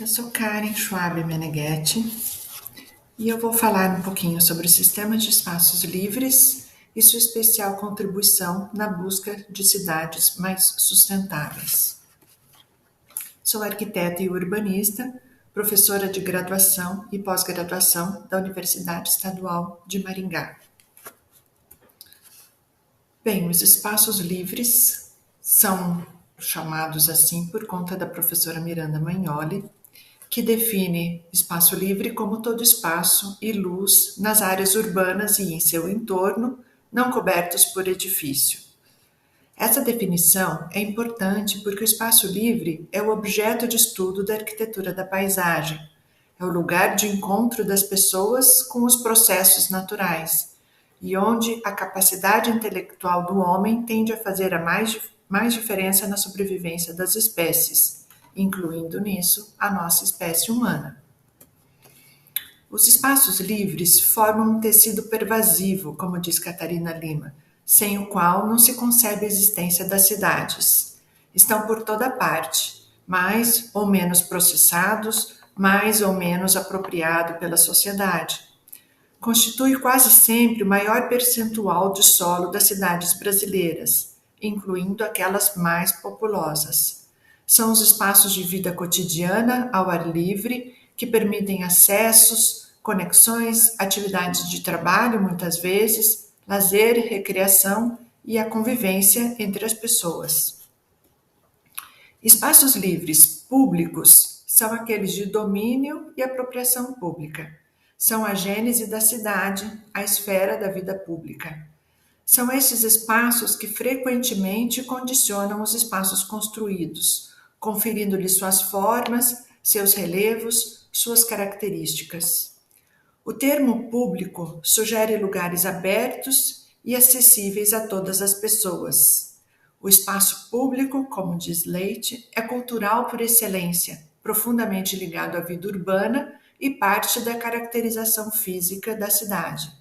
Eu sou Karen Schwab Meneghetti e eu vou falar um pouquinho sobre o sistema de espaços livres e sua especial contribuição na busca de cidades mais sustentáveis. Sou arquiteta e urbanista, professora de graduação e pós-graduação da Universidade Estadual de Maringá. Bem, os espaços livres são chamados assim por conta da professora Miranda Magnoli, que define espaço livre como todo espaço e luz nas áreas urbanas e em seu entorno, não cobertos por edifício. Essa definição é importante porque o espaço livre é o objeto de estudo da arquitetura da paisagem, é o lugar de encontro das pessoas com os processos naturais, e onde a capacidade intelectual do homem tende a fazer mais diferença na sobrevivência das espécies, incluindo nisso a nossa espécie humana. Os espaços livres formam um tecido pervasivo, como diz Catarina Lima, sem o qual não se concebe a existência das cidades. Estão por toda parte, mais ou menos processados, mais ou menos apropriados pela sociedade. Constitui quase sempre o maior percentual de solo das cidades brasileiras, incluindo aquelas mais populosas. São os espaços de vida cotidiana ao ar livre que permitem acessos, conexões, atividades de trabalho, muitas vezes, lazer, recreação e a convivência entre as pessoas. Espaços livres públicos são aqueles de domínio e apropriação pública. São a gênese da cidade, a esfera da vida pública. São esses espaços que frequentemente condicionam os espaços construídos, conferindo-lhes suas formas, seus relevos, suas características. O termo público sugere lugares abertos e acessíveis a todas as pessoas. O espaço público, como diz Leite, é cultural por excelência, profundamente ligado à vida urbana e parte da caracterização física da cidade.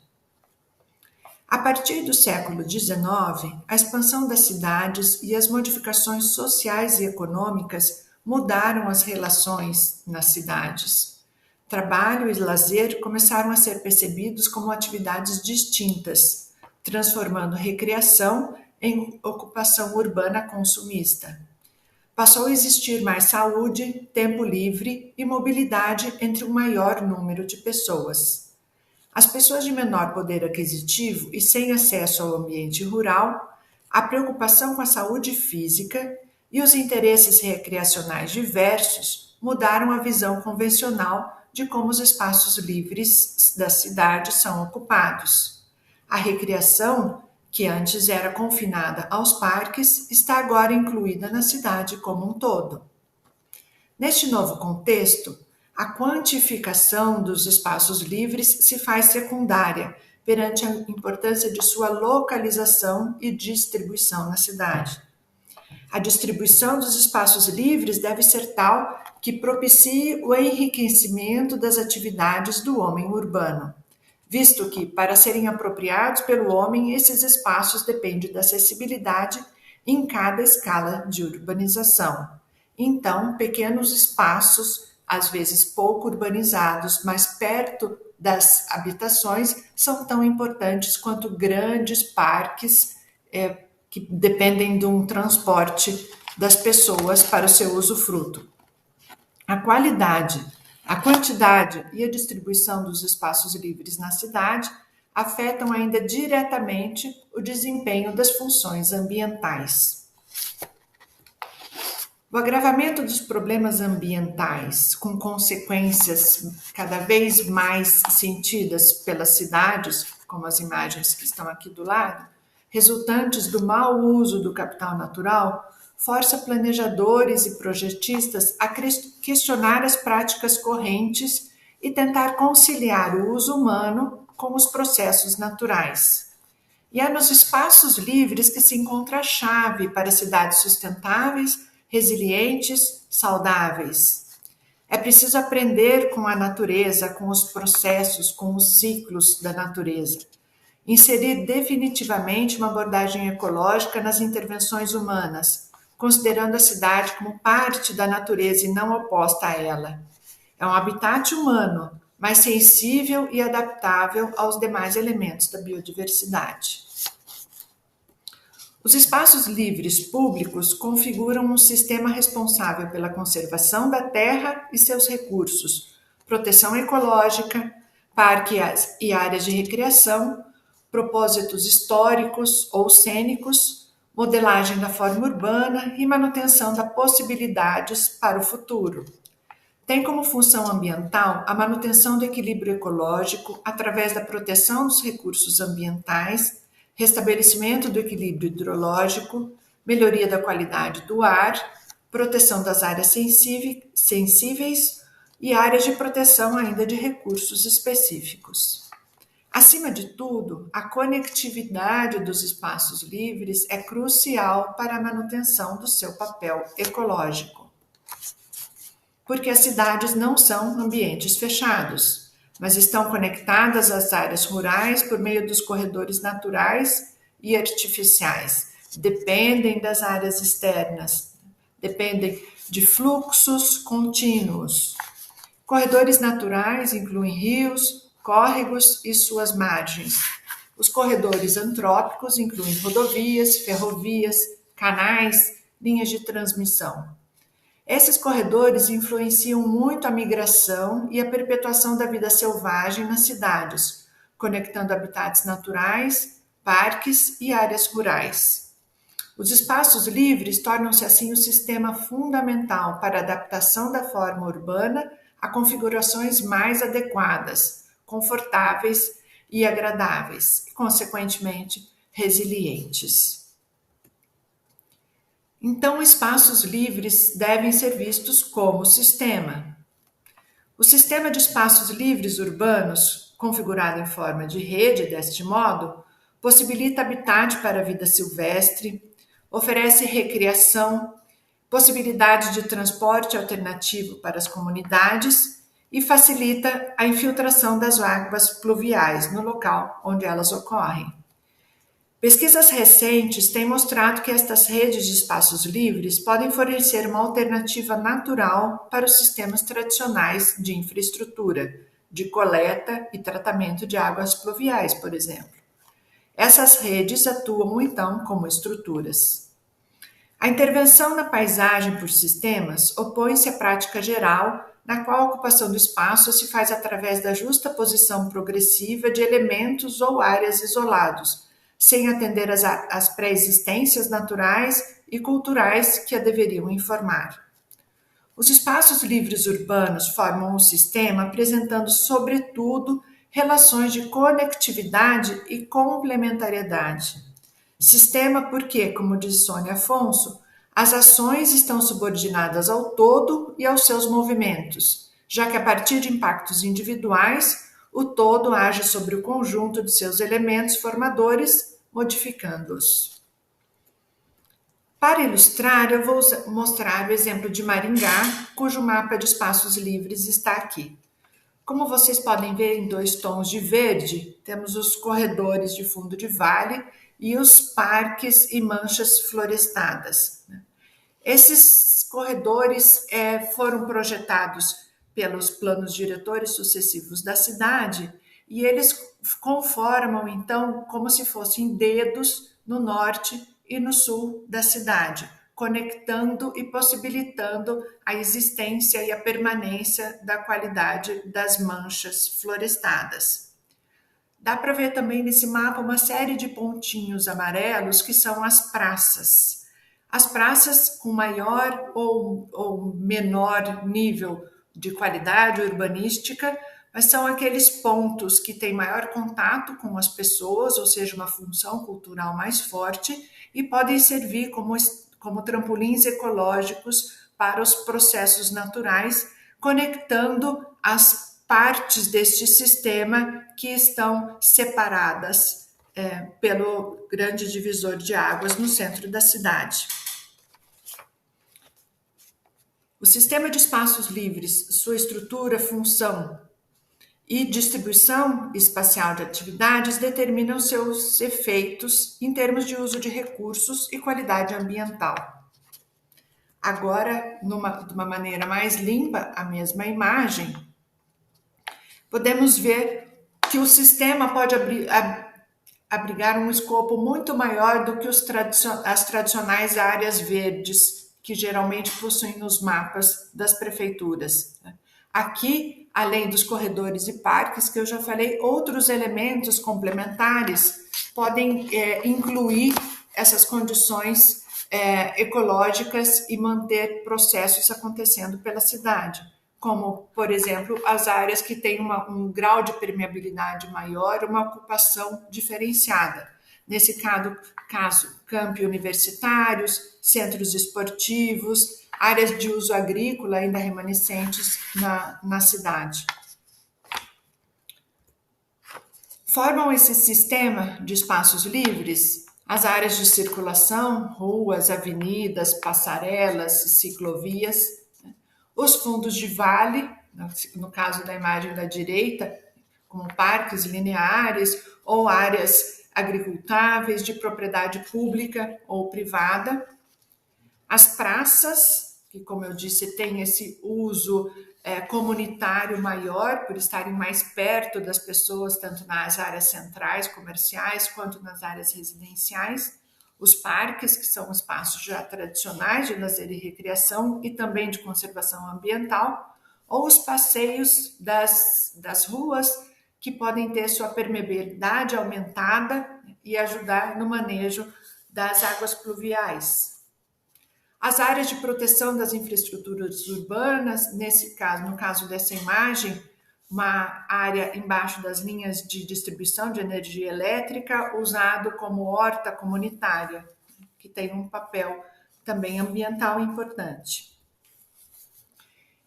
A partir do século XIX, a expansão das cidades e as modificações sociais e econômicas mudaram as relações nas cidades. Trabalho e lazer começaram a ser percebidos como atividades distintas, transformando recreação em ocupação urbana consumista. Passou a existir mais saúde, tempo livre e mobilidade entre um maior número de pessoas. As pessoas de menor poder aquisitivo e sem acesso ao ambiente rural, a preocupação com a saúde física e os interesses recreacionais diversos mudaram a visão convencional de como os espaços livres da cidade são ocupados. A recreação, que antes era confinada aos parques, está agora incluída na cidade como um todo. Neste novo contexto, a quantificação dos espaços livres se faz secundária perante a importância de sua localização e distribuição na cidade. A distribuição dos espaços livres deve ser tal que propicie o enriquecimento das atividades do homem urbano, visto que, para serem apropriados pelo homem, esses espaços dependem da acessibilidade em cada escala de urbanização. Então, pequenos espaços, às vezes pouco urbanizados, mas perto das habitações, são tão importantes quanto grandes parques que dependem de um transporte das pessoas para o seu usufruto. A qualidade, a quantidade e a distribuição dos espaços livres na cidade afetam ainda diretamente o desempenho das funções ambientais. O agravamento dos problemas ambientais, com consequências cada vez mais sentidas pelas cidades, como as imagens que estão aqui do lado, resultantes do mau uso do capital natural, força planejadores e projetistas a questionar as práticas correntes e tentar conciliar o uso humano com os processos naturais. E é nos espaços livres que se encontra a chave para cidades sustentáveis, resilientes, saudáveis. É preciso aprender com a natureza, com os processos, com os ciclos da natureza. Inserir definitivamente uma abordagem ecológica nas intervenções humanas, considerando a cidade como parte da natureza e não oposta a ela. É um habitat humano, mas sensível e adaptável aos demais elementos da biodiversidade. Os espaços livres públicos configuram um sistema responsável pela conservação da terra e seus recursos, proteção ecológica, parques e áreas de recreação, propósitos históricos ou cênicos, modelagem da forma urbana e manutenção das possibilidades para o futuro. Tem como função ambiental a manutenção do equilíbrio ecológico através da proteção dos recursos ambientais, restabelecimento do equilíbrio hidrológico, melhoria da qualidade do ar, proteção das áreas sensíveis e áreas de proteção ainda de recursos específicos. Acima de tudo, a conectividade dos espaços livres é crucial para a manutenção do seu papel ecológico. Porque as cidades não são ambientes fechados, mas estão conectadas às áreas rurais por meio dos corredores naturais e artificiais. Dependem das áreas externas, dependem de fluxos contínuos. Corredores naturais incluem rios, córregos e suas margens. Os corredores antrópicos incluem rodovias, ferrovias, canais, linhas de transmissão. Esses corredores influenciam muito a migração e a perpetuação da vida selvagem nas cidades, conectando habitats naturais, parques e áreas rurais. Os espaços livres tornam-se assim o sistema fundamental para a adaptação da forma urbana a configurações mais adequadas, confortáveis e agradáveis, e, consequentemente, resilientes. Então, espaços livres devem ser vistos como sistema. O sistema de espaços livres urbanos, configurado em forma de rede deste modo, possibilita habitat para a vida silvestre, oferece recreação, possibilidade de transporte alternativo para as comunidades e facilita a infiltração das águas pluviais no local onde elas ocorrem. Pesquisas recentes têm mostrado que estas redes de espaços livres podem fornecer uma alternativa natural para os sistemas tradicionais de infraestrutura, de coleta e tratamento de águas pluviais, por exemplo. Essas redes atuam, então, como estruturas. A intervenção na paisagem por sistemas opõe-se à prática geral, na qual a ocupação do espaço se faz através da justa posição progressiva de elementos ou áreas isolados, sem atender às pré-existências naturais e culturais que a deveriam informar. Os espaços livres urbanos formam um sistema apresentando, sobretudo, relações de conectividade e complementariedade. Sistema porque, como diz Sônia Afonso, as ações estão subordinadas ao todo e aos seus movimentos, já que a partir de impactos individuais, o todo age sobre o conjunto de seus elementos formadores, modificando-os. Para ilustrar, eu vou mostrar o exemplo de Maringá, cujo mapa de espaços livres está aqui. Como vocês podem ver em 2 tons de verde, temos os corredores de fundo de vale e os parques e manchas florestadas. Esses corredores foram projetados pelos planos diretores sucessivos da cidade e eles conformam, então, como se fossem dedos no norte e no sul da cidade, conectando e possibilitando a existência e a permanência da qualidade das manchas florestadas. Dá para ver também nesse mapa uma série de pontinhos amarelos que são as praças. As praças com maior ou menor nível de qualidade urbanística, mas são aqueles pontos que têm maior contato com as pessoas, ou seja, uma função cultural mais forte, e podem servir como trampolins ecológicos para os processos naturais, conectando as partes deste sistema que estão separadas pelo grande divisor de águas no centro da cidade. O sistema de espaços livres, sua estrutura, função e distribuição espacial de atividades determinam seus efeitos em termos de uso de recursos e qualidade ambiental. Agora, de uma maneira mais limpa, a mesma imagem, podemos ver que o sistema pode abrigar um escopo muito maior do que as tradicionais áreas verdes que geralmente possuem os mapas das prefeituras. Aqui, além dos corredores e parques, que eu já falei, outros elementos complementares podem incluir essas condições ecológicas e manter processos acontecendo pela cidade, como, por exemplo, as áreas que têm um grau de permeabilidade maior, uma ocupação diferenciada. Nesse caso, campi universitários, centros esportivos, áreas de uso agrícola ainda remanescentes na cidade. Formam esse sistema de espaços livres as áreas de circulação, ruas, avenidas, passarelas, ciclovias, os fundos de vale, no caso da imagem da direita, como parques lineares ou áreas agricultáveis de propriedade pública ou privada, as praças, que, como eu disse, têm esse uso comunitário maior, por estarem mais perto das pessoas, tanto nas áreas centrais, comerciais, quanto nas áreas residenciais. Os parques, que são espaços já tradicionais de lazer e recreação e também de conservação ambiental, ou os passeios das ruas, que podem ter sua permeabilidade aumentada e ajudar no manejo das águas pluviais. As áreas de proteção das infraestruturas urbanas, no caso dessa imagem, uma área embaixo das linhas de distribuição de energia elétrica, usado como horta comunitária, que tem um papel também ambiental importante.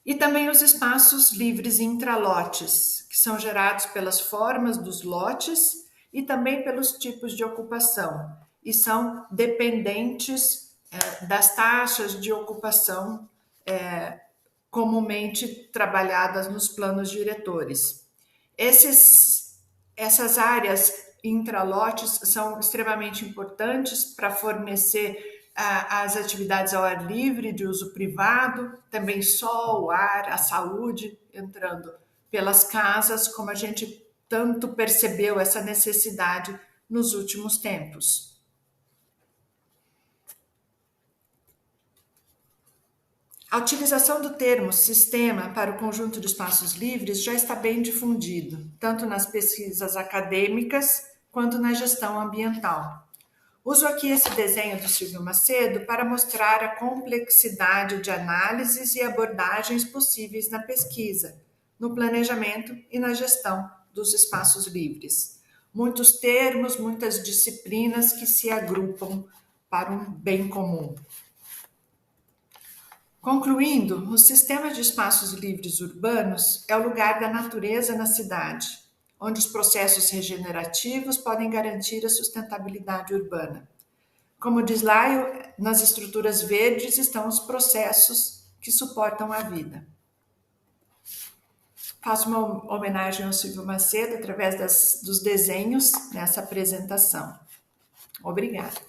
E também os espaços livres intralotes, que são gerados pelas formas dos lotes e também pelos tipos de ocupação, e são dependentes das taxas de ocupação comumente trabalhadas nos planos diretores. Essas áreas intralotes são extremamente importantes para fornecer as atividades ao ar livre, de uso privado, também sol, ar, a saúde, entrando pelas casas, como a gente tanto percebeu essa necessidade nos últimos tempos. A utilização do termo sistema para o conjunto de espaços livres já está bem difundido, tanto nas pesquisas acadêmicas quanto na gestão ambiental. Uso aqui esse desenho do Silvio Macedo para mostrar a complexidade de análises e abordagens possíveis na pesquisa, no planejamento e na gestão dos espaços livres. Muitos termos, muitas disciplinas que se agrupam para um bem comum. Concluindo, o sistema de espaços livres urbanos é o lugar da natureza na cidade, onde os processos regenerativos podem garantir a sustentabilidade urbana. Como diz Lyle, nas estruturas verdes estão os processos que suportam a vida. Faço uma homenagem ao Silvio Macedo através dos desenhos nessa apresentação. Obrigada.